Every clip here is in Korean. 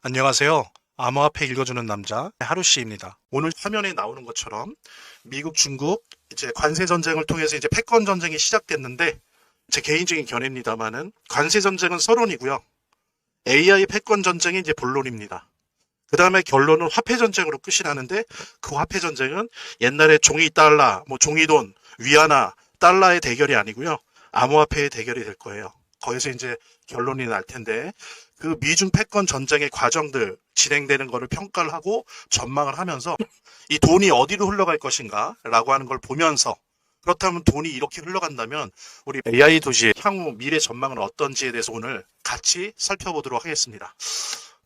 안녕하세요. 암호화폐 읽어주는 남자 하루씨입니다. 오늘 화면에 나오는 것처럼 미국, 중국 이제 관세 전쟁을 통해서 이제 패권 전쟁이 시작됐는데 제 개인적인 견해입니다만은 관세 전쟁은 서론이고요. AI 패권 전쟁이 이제 본론입니다. 그 다음에 결론은 화폐 전쟁으로 끝이 나는데 그 화폐 전쟁은 옛날에 종이 달러, 뭐 종이돈, 위안화, 달러의 대결이 아니고요. 암호화폐의 대결이 될 거예요. 거기서 이제 결론이 날 텐데 그 미중 패권 전쟁의 과정들 진행되는 거를 평가를 하고 전망을 하면서 이 돈이 어디로 흘러갈 것인가 라고 하는 걸 보면서 그렇다면 돈이 이렇게 흘러간다면 우리 AI 도시의 향후 미래 전망은 어떤지에 대해서 오늘 같이 살펴보도록 하겠습니다.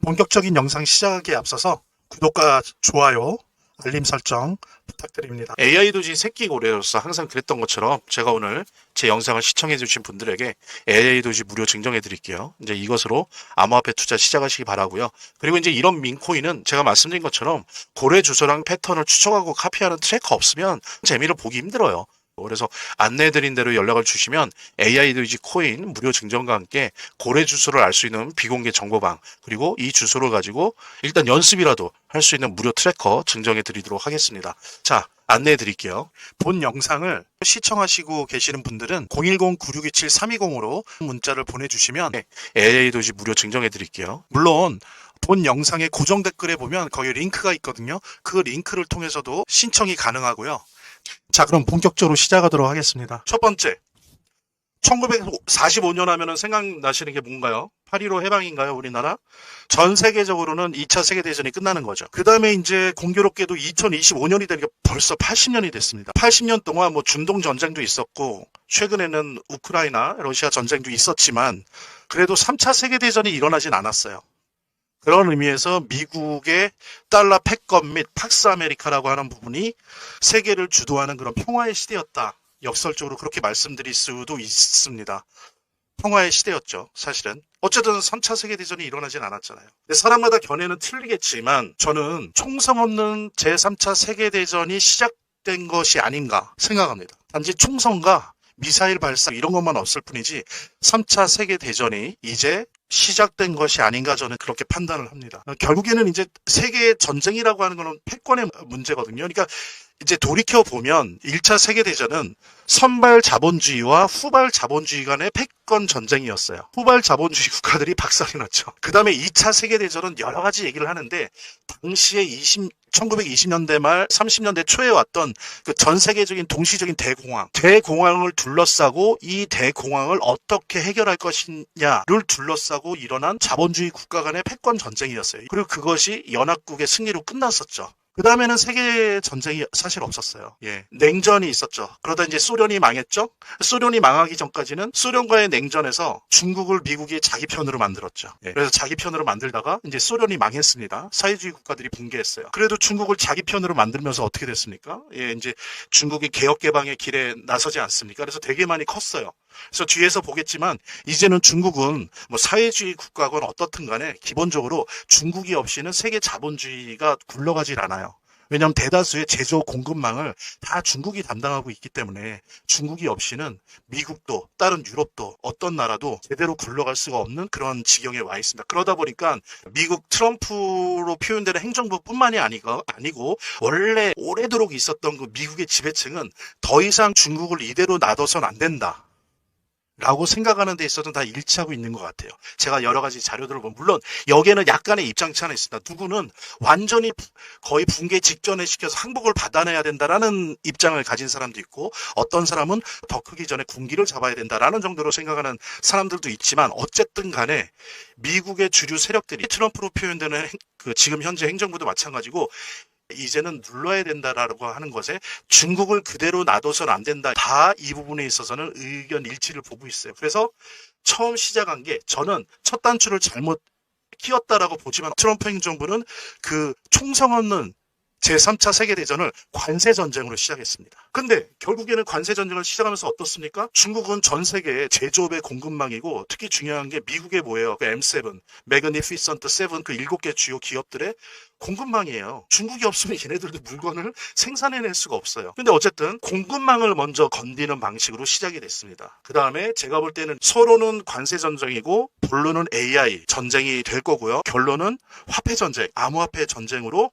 본격적인 영상 시작에 앞서서 구독과 좋아요, 알림 설정 부탁드립니다. AI 도시 새끼 고래로서 항상 그랬던 것처럼 제가 오늘 제 영상을 시청해주신 분들에게 AI 도시 무료 증정해 드릴게요. 이제 이것으로 암호화폐 투자 시작하시기 바라고요. 그리고 이제 이런 민코인은 제가 말씀드린 것처럼 고래 주소랑 패턴을 추적하고 카피하는 트래커 없으면 재미를 보기 힘들어요. 그래서 안내해드린 대로 연락을 주시면 AI 도지 코인 무료 증정과 함께 고래 주소를 알 수 있는 비공개 정보방 그리고 이 주소를 가지고 일단 연습이라도 할 수 있는 무료 트래커 증정해 드리도록 하겠습니다. 자, 안내해 드릴게요. 본 영상을 시청하시고 계시는 분들은 010-9627-320으로 문자를 보내주시면 AI 도지 무료 증정해 드릴게요. 물론 본 영상의 고정 댓글에 보면 거기 링크가 있거든요. 그 링크를 통해서도 신청이 가능하고요. 자, 그럼 본격적으로 시작하도록 하겠습니다. 첫 번째, 1945년 하면은 생각나시는 게 뭔가요? 8.15 해방인가요, 우리나라? 전 세계적으로는 2차 세계대전이 끝나는 거죠. 그 다음에 이제 공교롭게도 2025년이 되니까 벌써 80년이 됐습니다. 80년 동안 뭐 중동 전쟁도 있었고, 최근에는 우크라이나, 러시아 전쟁도 있었지만, 그래도 3차 세계대전이 일어나진 않았어요. 그런 의미에서 미국의 달러 패권 및 팍스 아메리카라고 하는 부분이 세계를 주도하는 그런 평화의 시대였다. 역설적으로 그렇게 말씀드릴 수도 있습니다. 평화의 시대였죠, 사실은. 어쨌든 3차 세계대전이 일어나진 않았잖아요. 근데 사람마다 견해는 틀리겠지만 저는 총성 없는 제3차 세계대전이 시작된 것이 아닌가 생각합니다. 단지 총성과 미사일 발사 이런 것만 없을 뿐이지 3차 세계대전이 이제 시작된 것이 아닌가 저는 그렇게 판단을 합니다. 결국에는 이제 세계 전쟁이라고 하는 거는 패권의 문제거든요. 그러니까 이제 돌이켜 보면 1차 세계대전은 선발 자본주의와 후발 자본주의 간의 패권 전쟁이었어요. 후발 자본주의 국가들이 박살이 났죠. 그 다음에 2차 세계대전은 여러 가지 얘기를 하는데 당시에 1920년대 말 30년대 초에 왔던 그 전 세계적인 동시적인 대공황을 둘러싸고 이 대공황을 어떻게 해결할 것이냐를 둘러싸고 일어난 자본주의 국가 간의 패권 전쟁이었어요. 그리고 그것이 연합국의 승리로 끝났었죠. 그 다음에는 세계 전쟁이 사실 없었어요. 예. 냉전이 있었죠. 그러다 이제 소련이 망했죠. 소련이 망하기 전까지는 소련과의 냉전에서 중국을 미국이 자기 편으로 만들었죠. 예. 그래서 자기 편으로 만들다가 이제 소련이 망했습니다. 사회주의 국가들이 붕괴했어요. 그래도 중국을 자기 편으로 만들면서 어떻게 됐습니까? 예, 이제 중국이 개혁 개방의 길에 나서지 않습니까? 그래서 되게 많이 컸어요. 그래서 뒤에서 보겠지만 이제는 중국은 뭐 사회주의 국가건 어떻든 간에 기본적으로 중국이 없이는 세계 자본주의가 굴러가질 않아요. 왜냐하면 대다수의 제조 공급망을 다 중국이 담당하고 있기 때문에 중국이 없이는 미국도 다른 유럽도 어떤 나라도 제대로 굴러갈 수가 없는 그런 지경에 와 있습니다. 그러다 보니까 미국 트럼프로 표현되는 행정부뿐만이 아니고 원래 오래도록 있었던 그 미국의 지배층은 더 이상 중국을 이대로 놔둬선 안 된다. 라고 생각하는 데 있어서는 다 일치하고 있는 것 같아요. 제가 여러 가지 자료들을 보면 물론 여기에는 약간의 입장 차는 있습니다. 누구는 완전히 거의 붕괴 직전에 시켜서 항복을 받아내야 된다라는 입장을 가진 사람도 있고 어떤 사람은 더 크기 전에 군기를 잡아야 된다라는 정도로 생각하는 사람들도 있지만 어쨌든 간에 미국의 주류 세력들이 트럼프로 표현되는 그 지금 현재 행정부도 마찬가지고 이제는 눌러야 된다라고 하는 것에 중국을 그대로 놔둬서는 안 된다. 다 이 부분에 있어서는 의견 일치를 보고 있어요. 그래서 처음 시작한 게 저는 첫 단추를 잘못 끼웠다라고 보지만 트럼프 행정부는 그 총성 없는 제3차 세계대전을 관세전쟁으로 시작했습니다. 근데 결국에는 관세전쟁을 시작하면서 어떻습니까? 중국은 전 세계의 제조업의 공급망이고 특히 중요한 게 미국의 뭐예요? 그 M7, 매그니피선트 7, 그 7개 주요 기업들의 공급망이에요. 중국이 없으면 얘네들도 물건을 생산해낼 수가 없어요. 근데 어쨌든 공급망을 먼저 건드리는 방식으로 시작이 됐습니다. 그 다음에 제가 볼 때는 서로는 관세전쟁이고 본론은 AI 전쟁이 될 거고요. 결론은 화폐전쟁, 암호화폐 전쟁으로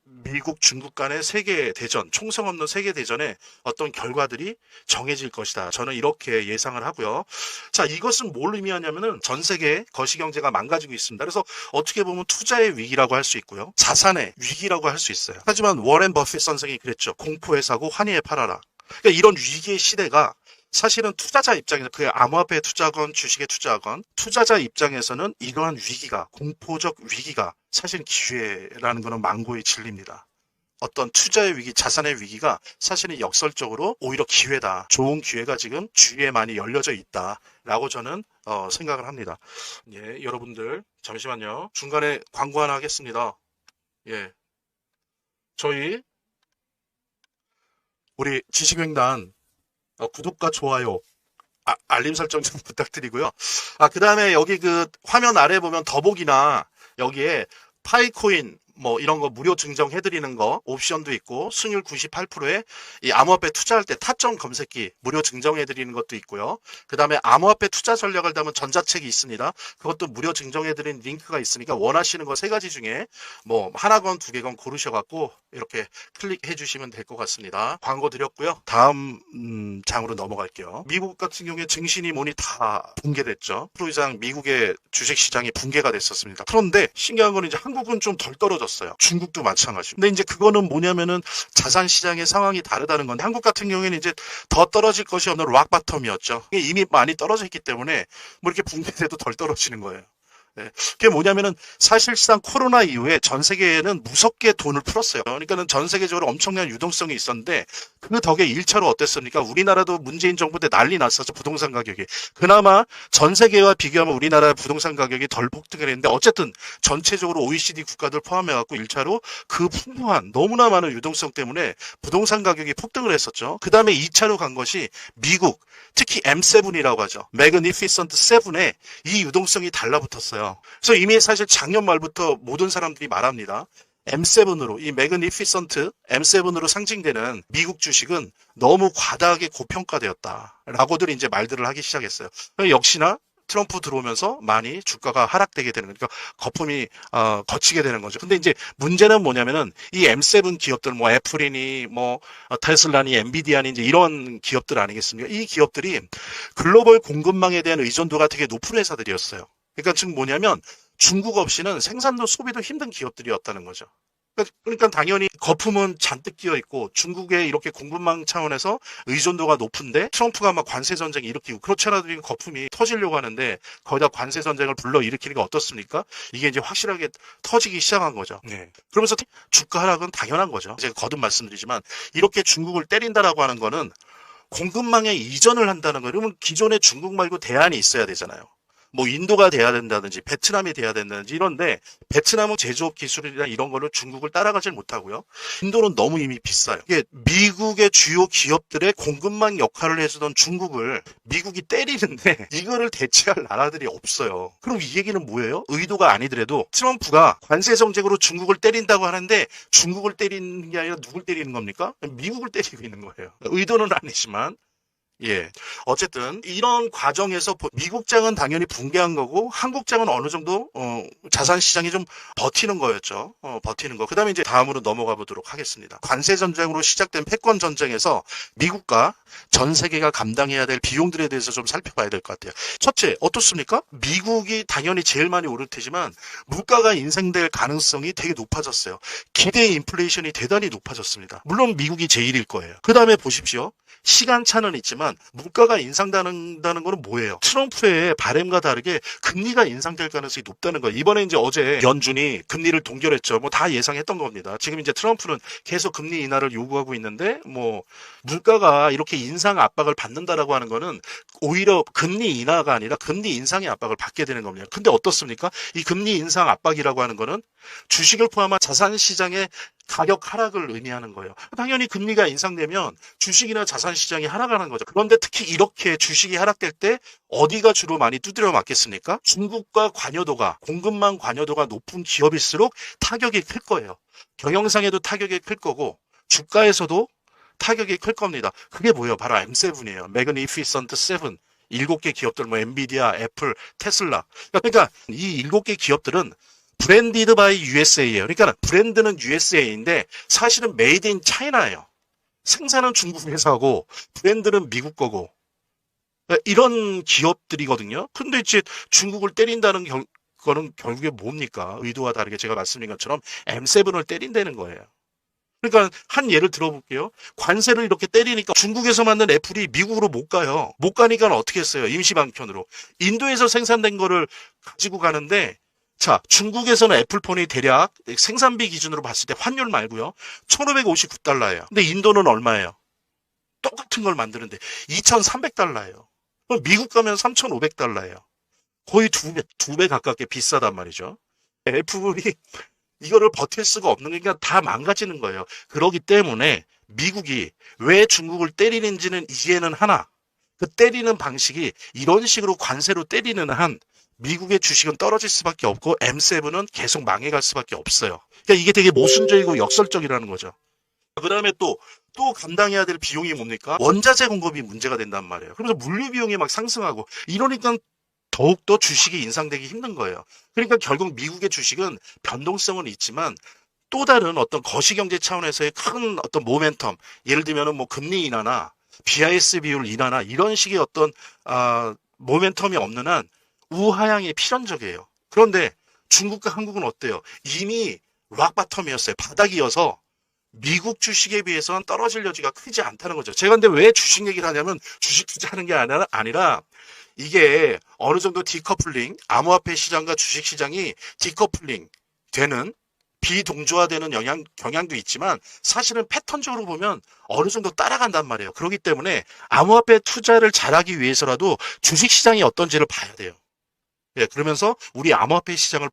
미국, 중국 간의 세계대전, 총성 없는 세계대전의 어떤 결과들이 정해질 것이다. 저는 이렇게 예상을 하고요. 자, 이것은 뭘 의미하냐면은 전 세계 거시경제가 망가지고 있습니다. 그래서 어떻게 보면 투자의 위기라고 할 수 있고요. 자산의 위기라고 할 수 있어요. 하지만 워렌 버핏 선생이 그랬죠. 공포에 사고 환희에 팔아라. 그러니까 이런 위기의 시대가 사실은 투자자 입장에서 그 암호화폐에 투자하건 주식에 투자하건 투자자 입장에서는 이러한 위기가 공포적 위기가 사실 기회라는 것은 망고의 진리입니다. 어떤 투자의 위기, 자산의 위기가 사실은 역설적으로 오히려 기회다. 좋은 기회가 지금 주위에 많이 열려져 있다라고 저는 생각을 합니다. 예, 여러분들 잠시만요. 중간에 광고 하나 하겠습니다. 예, 저희 우리 지식횡단 구독과 좋아요, 알림 설정 좀 부탁드리고요. 그 다음에 여기 그 화면 아래 보면 더보기나 여기에 파이코인 뭐 이런 거 무료 증정해드리는 거 옵션도 있고 수익률 98%에 이 암호화폐 투자할 때 타점 검색기 무료 증정해드리는 것도 있고요. 그 다음에 암호화폐 투자 전략을 담은 전자책이 있습니다. 그것도 무료 증정해드리는 링크가 있으니까 원하시는 거 세 가지 중에 뭐 하나건 두 개건 고르셔갖고 이렇게 클릭해 주시면 될 것 같습니다. 광고 드렸고요. 다음 장으로 넘어갈게요. 미국 같은 경우에 증시니 뭐니 다 붕괴됐죠. 프로 이상 미국의 주식시장이 붕괴가 됐었습니다. 그런데 신기한 건 이제 한국은 좀 덜 떨어졌어요. 중국도 마찬가지고. 근데 이제 그거는 뭐냐면은 자산 시장의 상황이 다르다는 건데 한국 같은 경우에는 이제 더 떨어질 것이 없는 락바텀이었죠. 이미 많이 떨어져 있기 때문에 뭐 이렇게 붕괴돼도 덜 떨어지는 거예요. 네. 그게 뭐냐면은 사실상 코로나 이후에 전 세계에는 무섭게 돈을 풀었어요. 그러니까는 전 세계적으로 엄청난 유동성이 있었는데 그 덕에 1차로 어땠습니까? 우리나라도 문재인 정부 때 난리 났었죠. 부동산 가격이. 그나마 전 세계와 비교하면 우리나라 부동산 가격이 덜 폭등을 했는데 어쨌든 전체적으로 OECD 국가들 포함해갖고 1차로 그 풍부한 너무나 많은 유동성 때문에 부동산 가격이 폭등을 했었죠. 그 다음에 2차로 간 것이 미국, 특히 M7이라고 하죠. 매그니피선트 7에 이 유동성이 달라붙었어요. 그래서 이미 사실 작년 말부터 모든 사람들이 말합니다. M7으로 이 매그니피선트 M7으로 상징되는 미국 주식은 너무 과다하게 고평가되었다라고들 이제 말들을 하기 시작했어요. 역시나 트럼프 들어오면서 많이 주가가 하락되게 되는 거니까 거품이 거치게 되는 거죠. 근데 이제 문제는 뭐냐면은 이 M7 기업들 뭐 애플이니 뭐 테슬라니 엔비디아니 이제 이런 기업들 아니겠습니까? 이 기업들이 글로벌 공급망에 대한 의존도가 되게 높은 회사들이었어요. 그러니까 지금 뭐냐면 중국 없이는 생산도 소비도 힘든 기업들이었다는 거죠. 그러니까 당연히 거품은 잔뜩 끼어 있고 중국의 이렇게 공급망 차원에서 의존도가 높은데 트럼프가 막 관세 전쟁 일으키고 그렇지 않아도 거품이 터지려고 하는데 거기다 관세 전쟁을 불러 일으키는 게 어떻습니까? 이게 이제 확실하게 터지기 시작한 거죠. 네. 그러면서 주가 하락은 당연한 거죠. 제가 거듭 말씀드리지만 이렇게 중국을 때린다라고 하는 거는 공급망에 이전을 한다는 거예요. 그러면 기존에 중국 말고 대안이 있어야 되잖아요. 뭐 인도가 돼야 된다든지 베트남이 돼야 된다든지 이런데 베트남은 제조업 기술이나 이런 거를 중국을 따라가질 못하고요. 인도는 너무 이미 비싸요. 이게 미국의 주요 기업들의 공급망 역할을 해주던 중국을 미국이 때리는데 이거를 대체할 나라들이 없어요. 그럼 이 얘기는 뭐예요? 의도가 아니더라도 트럼프가 관세 정책으로 중국을 때린다고 하는데 중국을 때리는 게 아니라 누굴 때리는 겁니까? 미국을 때리고 있는 거예요. 의도는 아니지만 예. 어쨌든 이런 과정에서 미국장은 당연히 붕괴한 거고 한국장은 어느 정도 자산 시장이 좀 버티는 거였죠. 버티는 거. 그다음에 이제 다음으로 넘어가 보도록 하겠습니다. 관세 전쟁으로 시작된 패권 전쟁에서 미국과 전 세계가 감당해야 될 비용들에 대해서 좀 살펴봐야 될 것 같아요. 첫째, 어떻습니까? 미국이 당연히 제일 많이 오를 테지만 물가가 인상될 가능성이 되게 높아졌어요. 기대 인플레이션이 대단히 높아졌습니다. 물론 미국이 제일일 거예요. 그다음에 보십시오. 시간차는 있지만 물가가 인상된다는 거는 뭐예요? 트럼프의 바램과 다르게 금리가 인상될 가능성이 높다는 거예요. 이번에 이제 어제 연준이 금리를 동결했죠. 뭐 다 예상했던 겁니다. 지금 이제 트럼프는 계속 금리 인하를 요구하고 있는데 뭐 물가가 이렇게 인상 압박을 받는다라고 하는 거는 오히려 금리 인하가 아니라 금리 인상의 압박을 받게 되는 겁니다. 근데 어떻습니까? 이 금리 인상 압박이라고 하는 거는 주식을 포함한 자산 시장의 가격 하락을 의미하는 거예요. 당연히 금리가 인상되면 주식이나 자산 시장이 하락하는 거죠. 그런데 특히 이렇게 주식이 하락될 때 어디가 주로 많이 두드려 맞겠습니까? 중국과 관여도가, 공급망 관여도가 높은 기업일수록 타격이 클 거예요. 경영상에도 타격이 클 거고 주가에서도 타격이 클 겁니다. 그게 뭐예요? 바로 M7이에요. 매그니피선트 7. 7개 기업들, 뭐 엔비디아, 애플, 테슬라. 그러니까 이 7개 기업들은 브랜디드 바이 USA예요. 그러니까 브랜드는 USA인데 사실은 메이드 인 차이나예요. 생산은 중국 회사고 브랜드는 미국 거고 이런 기업들이거든요. 근데 이제 중국을 때린다는 거는 결국에 뭡니까? 의도와 다르게 제가 말씀드린 것처럼 M7을 때린다는 거예요. 그러니까 한 예를 들어볼게요. 관세를 이렇게 때리니까 중국에서 만든 애플이 미국으로 못 가요. 못 가니까 어떻게 했어요? 임시방편으로. 인도에서 생산된 거를 가지고 가는데 자, 중국에서는 애플폰이 대략 생산비 기준으로 봤을 때 환율 말고요. 1,559달러예요. 근데 인도는 얼마예요? 똑같은 걸 만드는데 2,300달러예요. 그럼 미국 가면 3,500달러예요. 거의 두 배 가깝게 비싸단 말이죠. 애플이 이거를 버틸 수가 없는 게 그러니까 다 망가지는 거예요. 그렇기 때문에 미국이 왜 중국을 때리는지는 이해는 하나 그 때리는 방식이 이런 식으로 관세로 때리는 한 미국의 주식은 떨어질 수밖에 없고 M7은 계속 망해갈 수밖에 없어요. 그러니까 이게 되게 모순적이고 역설적이라는 거죠. 그 다음에 또 감당해야 될 비용이 뭡니까? 원자재 공급이 문제가 된단 말이에요. 그래서 물류 비용이 막 상승하고 이러니까 더욱더 주식이 인상되기 힘든 거예요. 그러니까 결국 미국의 주식은 변동성은 있지만 또 다른 어떤 거시경제 차원에서의 큰 어떤 모멘텀, 예를 들면 뭐 금리 인하나 BIS 비율 인하나 이런 식의 어떤 모멘텀이 없는 한 우하향이 필연적이에요. 그런데 중국과 한국은 어때요? 이미 락바텀이었어요. 바닥이어서 미국 주식에 비해서는 떨어질 여지가 크지 않다는 거죠. 제가 근데 왜 주식 얘기를 하냐면 주식 투자하는 게 아니라 이게 어느 정도 디커플링, 암호화폐 시장과 주식 시장이 디커플링 되는 비동조화되는 경향도 있지만 사실은 패턴적으로 보면 어느 정도 따라간단 말이에요. 그렇기 때문에 암호화폐 투자를 잘하기 위해서라도 주식 시장이 어떤지를 봐야 돼요. 예, 그러면서 우리 암호화폐 시장을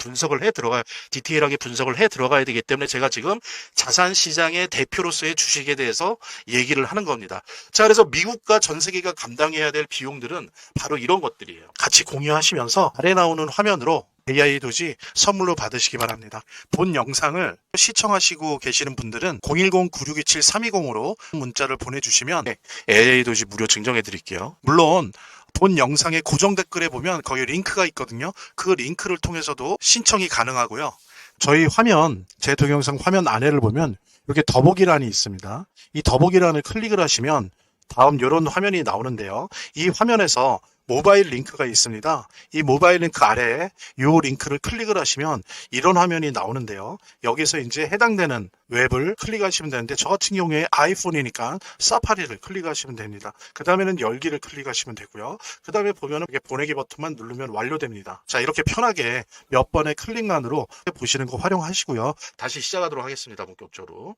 디테일하게 분석을 해 들어가야 되기 때문에 제가 지금 자산 시장의 대표로서의 주식에 대해서 얘기를 하는 겁니다. 자, 그래서 미국과 전 세계가 감당해야 될 비용들은 바로 이런 것들이에요. 같이 공유하시면서 아래 나오는 화면으로 AI 도지 선물로 받으시기 바랍니다. 본 영상을 시청하시고 계시는 분들은 010-9627-320으로 문자를 보내주시면 AI 도지 무료 증정해 드릴게요. 물론 본 영상의 고정 댓글에 보면 거기 링크가 있거든요. 그 링크를 통해서도 신청이 가능하고요. 저희 화면, 제 동영상 화면 아래를 보면 이렇게 더보기란이 있습니다. 이 더보기란을 클릭을 하시면 다음 이런 화면이 나오는데요. 이 화면에서 모바일 링크가 있습니다. 이 모바일 링크 아래에 이 링크를 클릭을 하시면 이런 화면이 나오는데요. 여기서 이제 해당되는 웹을 클릭하시면 되는데 저 같은 경우에 아이폰이니까 사파리를 클릭하시면 됩니다. 그 다음에는 열기를 클릭하시면 되고요. 그 다음에 보면 이렇게 보내기 버튼만 누르면 완료됩니다. 자, 이렇게 편하게 몇 번의 클릭만으로 보시는 거 활용하시고요. 다시 시작하도록 하겠습니다. 본격적으로.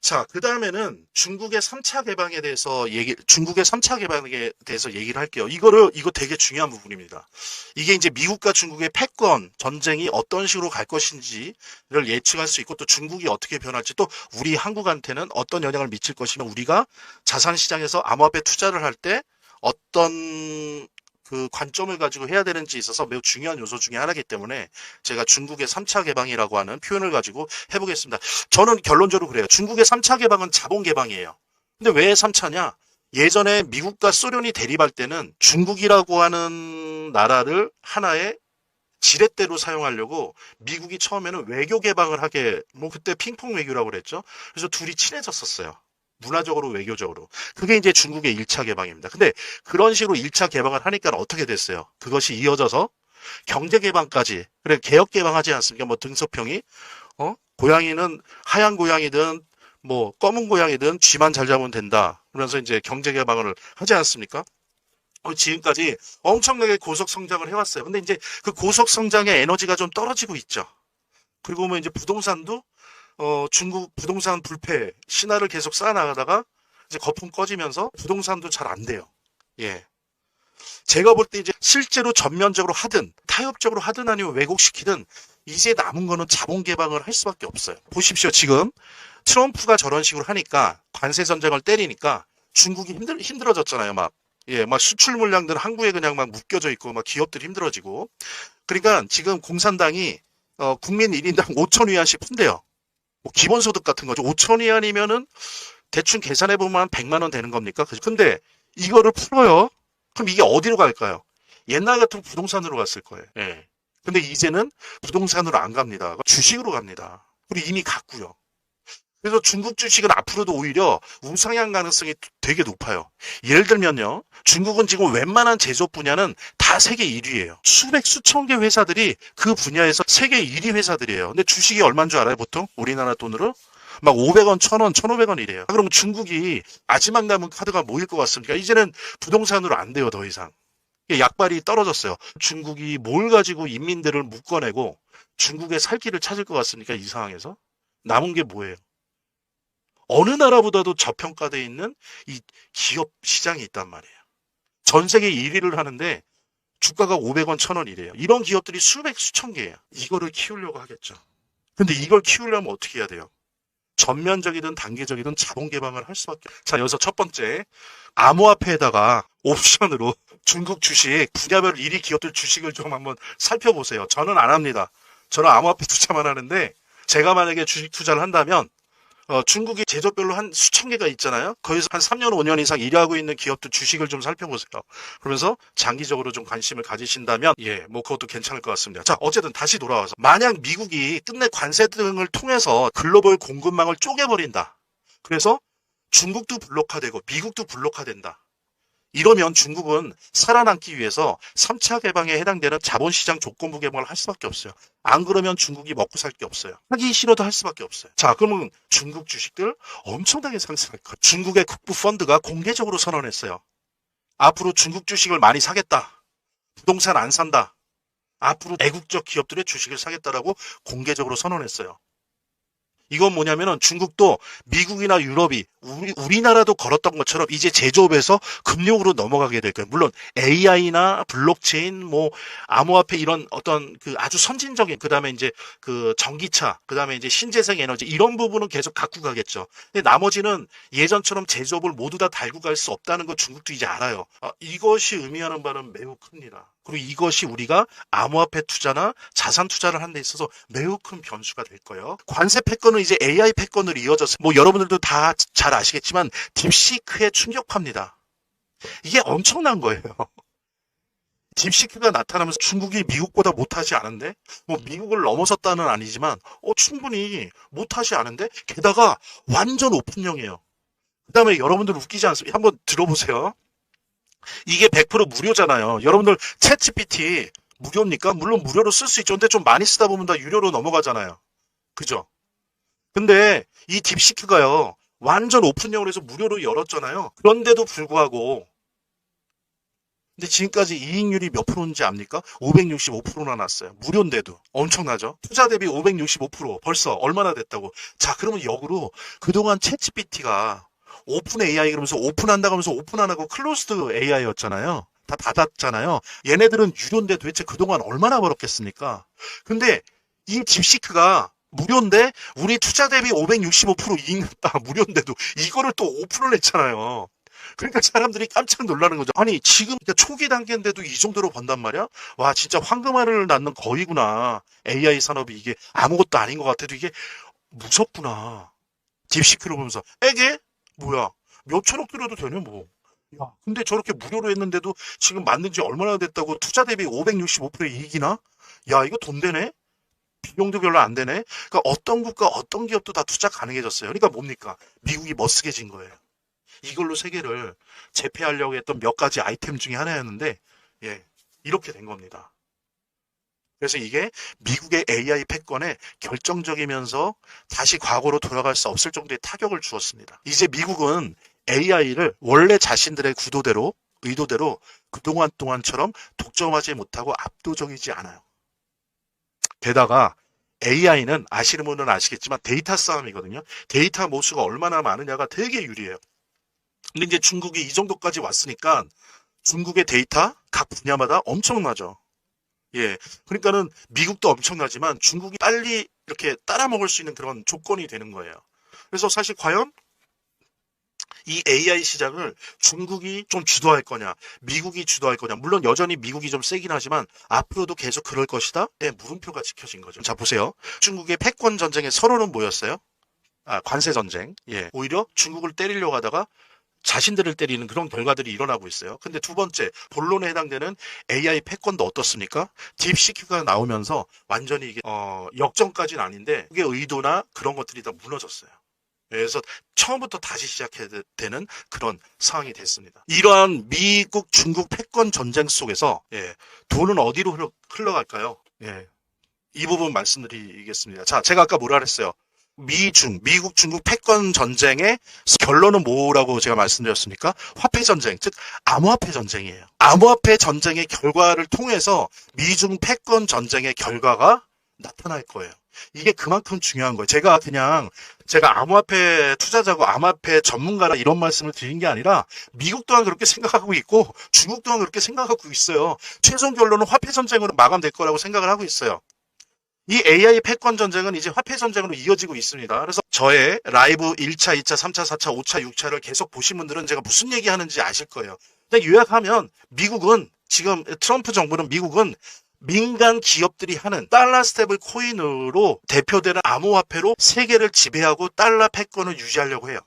자, 그 다음에는 중국의 3차 개방에 대해서 얘기를 할게요. 이거 되게 중요한 부분입니다. 이게 이제 미국과 중국의 패권 전쟁이 어떤 식으로 갈 것인지를 예측할 수 있고 또 중국이 어떻게 변할지 또 우리 한국한테는 어떤 영향을 미칠 것이며 우리가 자산시장에서 암호화폐 투자를 할 때 어떤 그 관점을 가지고 해야 되는지 있어서 매우 중요한 요소 중에 하나이기 때문에 제가 중국의 3차 개방이라고 하는 표현을 가지고 해보겠습니다. 저는 결론적으로 그래요. 중국의 3차 개방은 자본 개방이에요. 근데 왜 3차냐? 예전에 미국과 소련이 대립할 때는 중국이라고 하는 나라를 하나의 지렛대로 사용하려고 미국이 처음에는 외교 개방을 그때 핑퐁 외교라고 그랬죠. 그래서 둘이 친해졌었어요. 문화적으로 외교적으로. 그게 이제 중국의 1차 개방입니다. 근데 그런 식으로 1차 개방을 하니까 어떻게 됐어요? 그것이 이어져서 경제 개방까지. 그래 개혁 개방하지 않습니까? 뭐 등소평이 고양이는 하얀 고양이든 뭐 검은 고양이든 쥐만 잘 잡으면 된다. 그러면서 이제 경제 개방을 하지 않습니까? 지금까지 엄청나게 고속 성장을 해왔어요. 근데 이제 그 고속 성장의 에너지가 좀 떨어지고 있죠. 그리고 뭐 이제 부동산도 중국 부동산 불패 신화를 계속 쌓아나가다가 이제 거품 꺼지면서 부동산도 잘 안 돼요. 예. 제가 볼 때 이제 실제로 전면적으로 하든 타협적으로 하든 아니면 왜곡시키든 이제 남은 거는 자본 개방을 할 수밖에 없어요. 보십시오. 지금 트럼프가 저런 식으로 하니까 관세 전쟁을 때리니까 중국이 힘들어졌잖아요. 막. 예, 막 수출 물량들은 한국에 그냥 막 묶여져 있고 막 기업들이 힘들어지고. 그러니까 지금 공산당이 국민 1인당 5천 위안씩 푼대요. 뭐 기본소득 같은 거죠. 5천 위안이면은 대충 계산해 보면 한 100만 원 되는 겁니까? 근데 이거를 풀어요. 그럼 이게 어디로 갈까요? 옛날 같으면 부동산으로 갔을 거예요. 예. 근데 이제는 부동산으로 안 갑니다. 주식으로 갑니다. 그리고 이미 갔고요. 그래서 중국 주식은 앞으로도 오히려 우상향 가능성이 되게 높아요. 예를 들면요. 중국은 지금 웬만한 제조업 분야는 다 세계 1위예요. 수백 수천 개 회사들이 그 분야에서 세계 1위 회사들이에요. 근데 주식이 얼마인 줄 알아요? 보통 우리나라 돈으로? 막 500원, 1000원, 1500원 이래요. 그럼 중국이 마지막 남은 카드가 뭐일 것 같습니까? 이제는 부동산으로 안 돼요, 더 이상. 약발이 떨어졌어요. 중국이 뭘 가지고 인민들을 묶어내고 중국의 살 길을 찾을 것 같습니까? 이 상황에서? 남은 게 뭐예요? 어느 나라보다도 저평가되어 있는 이 기업 시장이 있단 말이에요. 전 세계 1위를 하는데 주가가 500원, 1000원 이래요. 이런 기업들이 수백, 수천 개예요. 이거를 키우려고 하겠죠. 근데 이걸 키우려면 어떻게 해야 돼요? 전면적이든 단계적이든 자본 개방을 할 수밖에 없어요. 자, 여기서 첫 번째, 암호화폐에다가 옵션으로 중국 주식, 분야별 1위 기업들 주식을 좀 한번 살펴보세요. 저는 안 합니다. 저는 암호화폐 투자만 하는데 제가 만약에 주식 투자를 한다면 중국이 제조별로 한 수천 개가 있잖아요. 거기서 한 3년, 5년 이상 일하고 있는 기업들 주식을 좀 살펴보세요. 그러면서 장기적으로 좀 관심을 가지신다면 뭐 그것도 괜찮을 것 같습니다. 자, 어쨌든 다시 돌아와서 만약 미국이 끝내 관세 등을 통해서 글로벌 공급망을 쪼개버린다. 그래서 중국도 블록화되고 미국도 블록화된다. 이러면 중국은 살아남기 위해서 3차 개방에 해당되는 자본시장 조건부 개방을 할 수밖에 없어요. 안 그러면 중국이 먹고 살 게 없어요. 하기 싫어도 할 수밖에 없어요. 자, 그러면 중국 주식들 엄청나게 상승할 거예요. 중국의 국부 펀드가 공개적으로 선언했어요. 앞으로 중국 주식을 많이 사겠다. 부동산 안 산다. 앞으로 애국적 기업들의 주식을 사겠다라고 공개적으로 선언했어요. 이건 뭐냐면은 중국도 미국이나 유럽이 우리나라도 걸었던 것처럼 이제 제조업에서 금융으로 넘어가게 될 거예요. 물론 AI나 블록체인, 뭐 암호화폐 이런 어떤 그 아주 선진적인 그다음에 이제 그 전기차, 그다음에 이제 신재생 에너지 이런 부분은 계속 갖고 가겠죠. 근데 나머지는 예전처럼 제조업을 모두 다 달고 갈 수 없다는 거 중국도 이제 알아요. 이것이 의미하는 바는 매우 큽니다. 그리고 이것이 우리가 암호화폐 투자나 자산 투자를 하는 데 있어서 매우 큰 변수가 될 거예요. 관세 패권은 이제 AI 패권으로 이어져서 뭐 여러분들도 다 잘 아시겠지만 딥시크의 충격파입니다. 이게 엄청난 거예요. 딥시크가 나타나면서 중국이 미국보다 못하지 않은데 뭐 미국을 넘어섰다는 아니지만 충분히 못하지 않은데 게다가 완전 오픈형이에요. 그 다음에 여러분들 웃기지 않습니까? 한번 들어보세요. 이게 100% 무료잖아요. 여러분들 챗GPT 무료입니까? 물론 무료로 쓸 수 있죠. 근데 좀 많이 쓰다 보면 다 유료로 넘어가잖아요. 그죠? 근데 이 딥시크가요. 완전 오픈형으로 해서 무료로 열었잖아요. 그런데도 불구하고 근데 지금까지 이익률이 몇 프로인지 압니까? 565%나 났어요. 무료인데도. 엄청나죠? 투자 대비 565% 벌써 얼마나 됐다고. 자, 그러면 역으로 그동안 챗GPT가 오픈 AI 그러면서 오픈한다고 하면서 오픈 안 하고 클로스드 AI였잖아요. 다 닫았잖아요. 얘네들은 유료인데 도대체 그동안 얼마나 벌었겠습니까? 근데 이 딥시크가 무료인데 우리 투자 대비 565% 이익 났다. 무료인데도 이거를 또 오픈을 했잖아요. 그러니까 사람들이 깜짝 놀라는 거죠. 아니 지금 초기 단계인데도 이 정도로 번단 말이야? 와 진짜 황금알을 낳는 거위구나. AI 산업이 이게 아무것도 아닌 것 같아도 이게 무섭구나. 딥시크를 보면서 에게? 뭐야 몇천억 들여도 되네 뭐. 야, 근데 저렇게 무료로 했는데도 지금 만든 지 얼마나 됐다고 투자 대비 565% 이익이나? 야 이거 돈 되네? 비용도 별로 안 되네? 그러니까 어떤 국가 어떤 기업도 다 투자 가능해졌어요. 그러니까 뭡니까? 미국이 멋쓰게진 거예요. 이걸로 세계를 제패하려고 했던 몇 가지 아이템 중에 하나였는데 이렇게 된 겁니다. 그래서 이게 미국의 AI 패권에 결정적이면서 다시 과거로 돌아갈 수 없을 정도의 타격을 주었습니다. 이제 미국은 AI를 원래 자신들의 의도대로 그동안 동안처럼 독점하지 못하고 압도적이지 않아요. 게다가 AI는 아시는 분은 아시겠지만 데이터 싸움이거든요. 데이터 모수가 얼마나 많으냐가 되게 유리해요. 근데 이제 중국이 이 정도까지 왔으니까 중국의 데이터 각 분야마다 엄청나죠. 예. 그러니까는 미국도 엄청나지만 중국이 빨리 이렇게 따라먹을 수 있는 그런 조건이 되는 거예요. 그래서 사실 과연 이 AI 시장을 중국이 좀 주도할 거냐, 미국이 주도할 거냐. 물론 여전히 미국이 좀 세긴 하지만 앞으로도 계속 그럴 것이다. 네, 물음표가 찍혀진 거죠. 자, 보세요. 중국의 패권 전쟁의 서론은 뭐였어요? 관세 전쟁. 예. 오히려 중국을 때리려고 하다가 자신들을 때리는 그런 결과들이 일어나고 있어요. 근데 두 번째, 본론에 해당되는 AI 패권도 어떻습니까? 딥시크가 나오면서 완전히 이게 역전까지는 아닌데 그게 의도나 그런 것들이 다 무너졌어요. 그래서 처음부터 다시 시작해야 되는 그런 상황이 됐습니다. 이러한 미국, 중국 패권 전쟁 속에서 돈은 어디로 흘러갈까요? 이 부분 말씀드리겠습니다. 자, 제가 아까 뭐라 그랬어요? 미국, 중국 패권 전쟁의 결론은 뭐라고 제가 말씀드렸습니까? 화폐 전쟁, 즉 암호화폐 전쟁이에요. 암호화폐 전쟁의 결과를 통해서 미중 패권 전쟁의 결과가 나타날 거예요. 이게 그만큼 중요한 거예요. 제가 암호화폐 투자자고 암호화폐 전문가라 이런 말씀을 드린 게 아니라 미국 또한 그렇게 생각하고 있고 중국 또한 그렇게 생각하고 있어요. 최종 결론은 화폐 전쟁으로 마감될 거라고 생각을 하고 있어요. 이 AI 패권 전쟁은 이제 화폐 전쟁으로 이어지고 있습니다. 그래서 저의 라이브 1차, 2차, 3차, 4차, 5차, 6차를 계속 보신 분들은 제가 무슨 얘기 하는지 아실 거예요. 근데 요약하면 미국은 지금 트럼프 정부는 미국은 민간 기업들이 하는 달러 스테이블 코인으로 대표되는 암호화폐로 세계를 지배하고 달러 패권을 유지하려고 해요.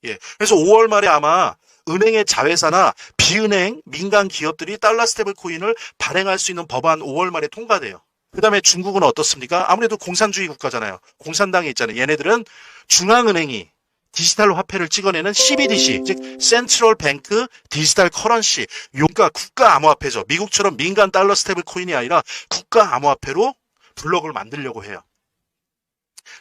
예. 그래서 5월 말에 아마 은행의 자회사나 비은행 민간 기업들이 달러 스테이블 코인을 발행할 수 있는 법안 5월 말에 통과돼요. 그 다음에 중국은 어떻습니까? 아무래도 공산주의 국가잖아요. 공산당에 있잖아요. 얘네들은 중앙은행이 디지털 화폐를 찍어내는 CBDC, 즉 센트럴 뱅크 디지털 커런시, 그러니까 국가 암호화폐죠. 미국처럼 민간 달러 스테이블 코인이 아니라 국가 암호화폐로 블록을 만들려고 해요.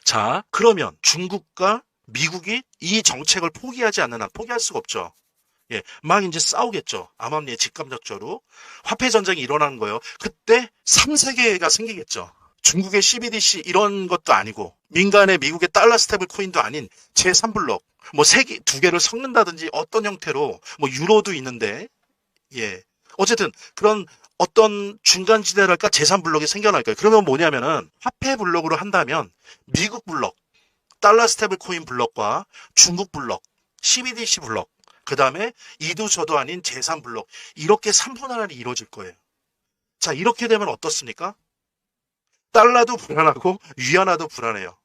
자, 그러면 중국과 미국이 이 정책을 포기하지 않는 한 포기할 수가 없죠. 예, 막 이제 싸우겠죠. 암암리에 직감적저로 화폐 전쟁이 일어나는 거예요. 그때 3세계가 생기겠죠. 중국의 CBDC 이런 것도 아니고 민간의 미국의 달러 스테이블 코인도 아닌 제3블록 뭐 두 개를 섞는다든지 어떤 형태로 뭐 유로도 있는데 어쨌든 그런 어떤 중간지대랄까 제3블록이 생겨날 거예요. 그러면 뭐냐면은 화폐 블록으로 한다면 미국 블록 달러 스테이블 코인 블록과 중국 블록 CBDC 블록 그 다음에 이도 저도 아닌 제3블록 이렇게 3분할이 이루어질 거예요. 자, 이렇게 되면 어떻습니까? 달러도 불안하고 위안화도 불안해요.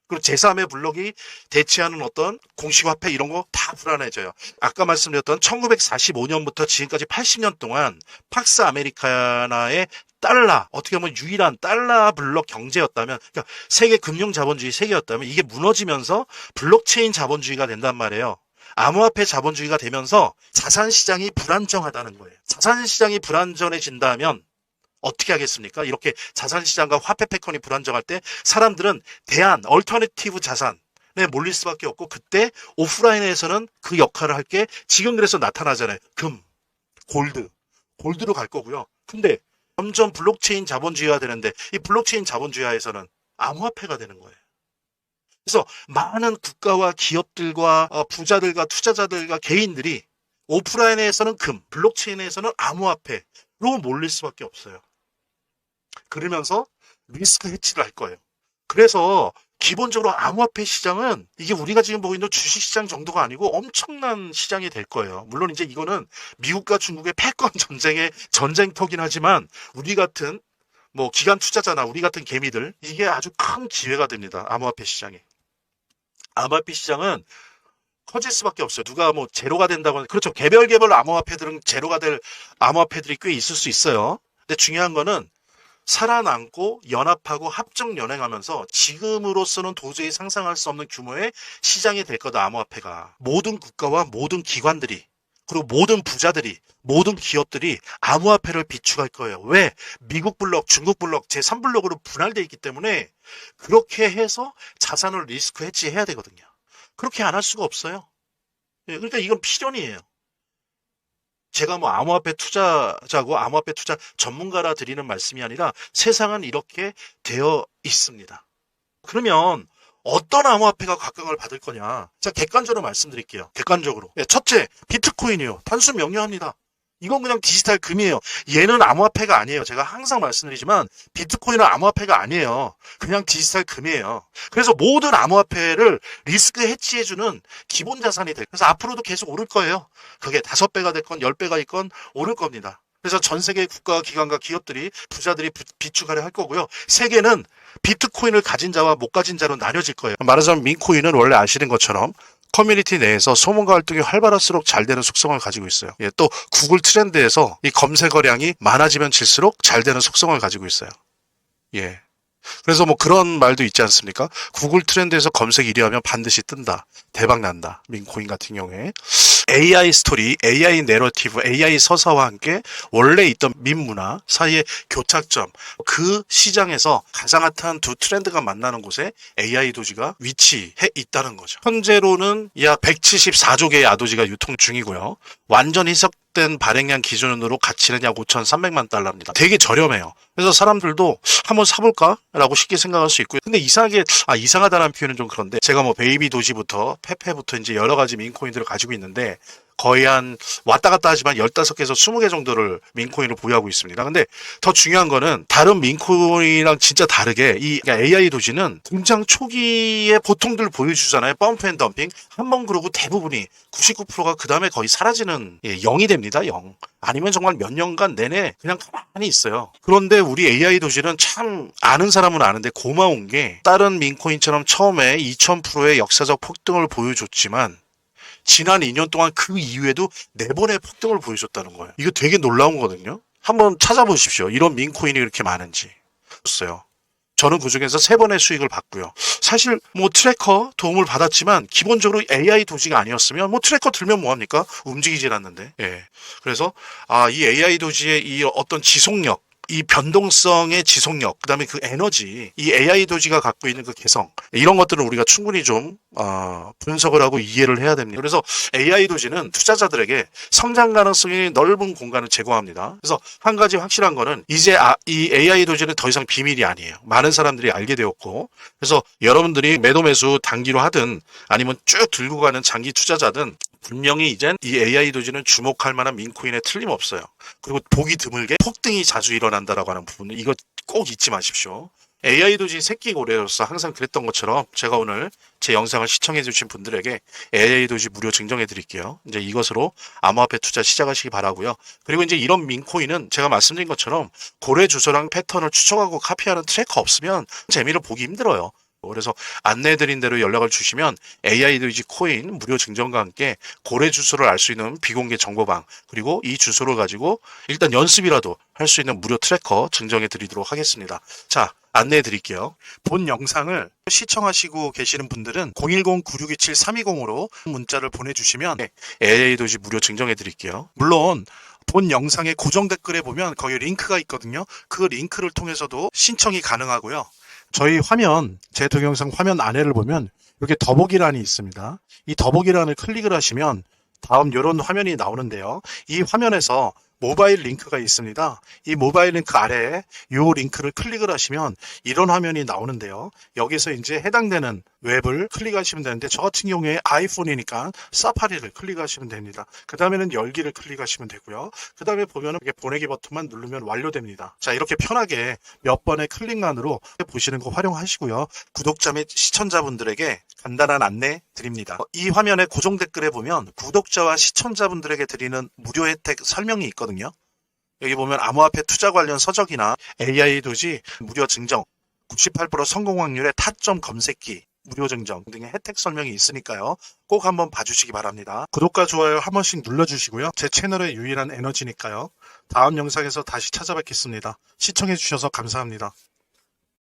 그리고 제3의 블록이 대체하는 어떤 공식화폐 이런 거 다 불안해져요. 아까 말씀드렸던 1945년부터 지금까지 80년 동안 팍스 아메리카나의 달러, 어떻게 보면 유일한 달러 블록 경제였다면, 그러니까 세계 금융 자본주의 세계였다면 이게 무너지면서 블록체인 자본주의가 된단 말이에요. 암호화폐 자본주의가 되면서 자산시장이 불안정하다는 거예요. 자산시장이 불안정해진다면 어떻게 하겠습니까? 이렇게 자산시장과 화폐 패권이 불안정할 때 사람들은 얼터너티브 자산에 몰릴 수밖에 없고 그때 오프라인에서는 그 역할을 할 게 지금 그래서 나타나잖아요. 금, 골드로 갈 거고요. 근데 점점 블록체인 자본주의가 되는데 이 블록체인 자본주의에서는 암호화폐가 되는 거예요. 그래서 많은 국가와 기업들과 부자들과 투자자들과 개인들이 오프라인에서는 금, 블록체인에서는 암호화폐로 몰릴 수밖에 없어요. 그러면서 리스크 해치를 할 거예요. 그래서 기본적으로 암호화폐 시장은 이게 우리가 지금 보고 있는 주식시장 정도가 아니고 엄청난 시장이 될 거예요. 물론 이제 이거는 미국과 중국의 패권 전쟁의 전쟁터긴 하지만 우리 같은 뭐 기관 투자자나 우리 같은 개미들 이게 아주 큰 기회가 됩니다. 암호화폐 시장에. 암호화폐 시장은 커질 수밖에 없어요. 누가 뭐 제로가 된다고 그렇죠. 개별 암호화폐들은 제로가 될 암호화폐들이 꽤 있을 수 있어요. 근데 중요한 거는 살아남고 연합하고 합종 연행하면서 지금으로서는 도저히 상상할 수 없는 규모의 시장이 될 거다. 암호화폐가. 모든 국가와 모든 기관들이 그리고 모든 부자들이 모든 기업들이 암호화폐를 비축할 거예요. 왜? 미국 블록, 중국 블록, 제3블록으로 분할되어 있기 때문에 그렇게 해서 자산을 리스크 해지해야 되거든요. 그렇게 안 할 수가 없어요. 그러니까 이건 필연이에요. 제가 뭐 암호화폐 투자자고 암호화폐 투자 전문가라 드리는 말씀이 아니라 세상은 이렇게 되어 있습니다. 그러면 어떤 암호화폐가 각광을 받을 거냐. 자, 객관적으로 말씀드릴게요. 객관적으로. 첫째, 비트코인이요. 단순 명료합니다. 이건 그냥 디지털 금이에요. 얘는 암호화폐가 아니에요. 제가 항상 말씀드리지만 비트코인은 암호화폐가 아니에요. 그냥 디지털 금이에요. 그래서 모든 암호화폐를 리스크 해치해주는 기본 자산이 돼요. 그래서 앞으로도 계속 오를 거예요. 그게 5배가 됐건 10배가 있건 오를 겁니다. 그래서 전 세계 국가, 기관과 기업들이, 부자들이 비축하려 할 거고요. 세계는 비트코인을 가진 자와 못 가진 자로 나뉘어질 거예요. 말하자면 민코인은 원래 아시는 것처럼 커뮤니티 내에서 소문과 활동이 활발할수록 잘 되는 속성을 가지고 있어요. 또 구글 트렌드에서 이 검색어량이 많아지면 질수록 잘 되는 속성을 가지고 있어요. 예. 그래서 뭐 그런 말도 있지 않습니까? 구글 트렌드에서 검색 1위 하면 반드시 뜬다. 대박 난다. 민코인 같은 경우에. AI 스토리, AI 내러티브, AI 서사와 함께 원래 있던 민 문화 사이의 교착점, 그 시장에서 가장 핫한 두 트렌드가 만나는 곳에 AI 도지가 위치해 있다는 거죠. 현재로는 약 174조 개의 아도지가 유통 중이고요. 완전 희석된 발행량 기준으로 가치는 약 5,300만 달러입니다. 되게 저렴해요. 그래서 사람들도 한번 사볼까라고 쉽게 생각할 수 있고요. 근데 이상하다는 표현은 좀 그런데 제가 뭐 베이비 도지부터 페페부터 이제 여러 가지 민코인들을 가지고 있는데 거의 한 왔다 갔다 하지만 15개에서 20개 정도를 민코인을 보유하고 있습니다. 근데 더 중요한 거는 다른 민코인이랑 진짜 다르게 이 AI 도지는 등장 초기에 보통들 보여주잖아요. 펌프 앤 덤핑. 한번 그러고 대부분이 99%가 그 다음에 거의 사라지는 0이 됩니다. 0. 아니면 정말 몇 년간 내내 그냥 가만히 있어요. 그런데 우리 AI 도지는 참 아는 사람은 아는데 고마운 게 다른 민코인처럼 처음에 2000%의 역사적 폭등을 보여줬지만 지난 2년 동안 그 이후에도 4번의 폭등을 보여줬다는 거예요. 이거 되게 놀라운 거거든요. 한번 찾아보십시오. 이런 민코인이 이렇게 많은지. 없어요. 저는 그중에서 3번의 수익을 봤고요. 사실 뭐 트래커 도움을 받았지만 기본적으로 AI 도지가 아니었으면 뭐 트래커 들면 뭐합니까? 움직이질 않는데. 예. 그래서 이 AI 도지의 이 어떤 지속력, 이 변동성의 지속력, 그다음에 그 에너지, 이 AI 도지가 갖고 있는 그 개성, 이런 것들은 우리가 충분히 좀 분석을 하고 이해를 해야 됩니다. 그래서 AI 도지는 투자자들에게 성장 가능성이 넓은 공간을 제공합니다. 그래서 한 가지 확실한 거는 이제 이 AI 도지는 더 이상 비밀이 아니에요. 많은 사람들이 알게 되었고, 그래서 여러분들이 매도 매수 단기로 하든 아니면 쭉 들고 가는 장기 투자자든 분명히 이젠 이 AI 도지는 주목할 만한 민코인에 틀림없어요. 그리고 보기 드물게 폭등이 자주 일어난다라고 하는 부분은 이거 꼭 잊지 마십시오. AI 도지 새끼 고래로서 항상 그랬던 것처럼 제가 오늘 제 영상을 시청해 주신 분들에게 AI 도지 무료 증정해 드릴게요. 이제 이것으로 암호화폐 투자 시작하시기 바라고요. 그리고 이제 이런 민코인은 제가 말씀드린 것처럼 고래 주소랑 패턴을 추적하고 카피하는 트래커 없으면 재미를 보기 힘들어요. 그래서 안내해드린 대로 연락을 주시면 AI 도지 코인 무료 증정과 함께 고래 주소를 알 수 있는 비공개 정보방, 그리고 이 주소를 가지고 일단 연습이라도 할 수 있는 무료 트래커 증정해 드리도록 하겠습니다. 자, 안내해 드릴게요. 본 영상을 시청하시고 계시는 분들은 010-9627-320으로 문자를 보내주시면 AI 도지 무료 증정해 드릴게요. 물론 본 영상의 고정 댓글에 보면 거기 링크가 있거든요. 그 링크를 통해서도 신청이 가능하고요. 저희 화면, 제 동영상 화면 안에를 보면 이렇게 더보기란이 있습니다. 이 더보기란을 클릭을 하시면 다음 이런 화면이 나오는데요. 이 화면에서 모바일 링크가 있습니다. 이 모바일 링크 아래에 이 링크를 클릭을 하시면 이런 화면이 나오는데요. 여기서 이제 해당되는 웹을 클릭하시면 되는데 저 같은 경우에 아이폰이니까 사파리를 클릭하시면 됩니다. 그 다음에는 열기를 클릭하시면 되고요. 그 다음에 보면 이렇게 보내기 버튼만 누르면 완료됩니다. 자, 이렇게 편하게 몇 번의 클릭만으로 보시는 거 활용하시고요. 구독자 및 시청자분들에게 간단한 안내 드립니다. 이 화면의 고정 댓글에 보면 구독자와 시청자분들에게 드리는 무료 혜택 설명이 있거든요. 여기 보면 암호화폐 투자 관련 서적이나 AI 도지 무료 증정, 98% 성공 확률의 타점 검색기 무료 증정 등의 혜택 설명이 있으니까요. 꼭 한번 봐주시기 바랍니다. 구독과 좋아요 한 번씩 눌러주시고요. 제 채널의 유일한 에너지니까요. 다음 영상에서 다시 찾아뵙겠습니다. 시청해주셔서 감사합니다.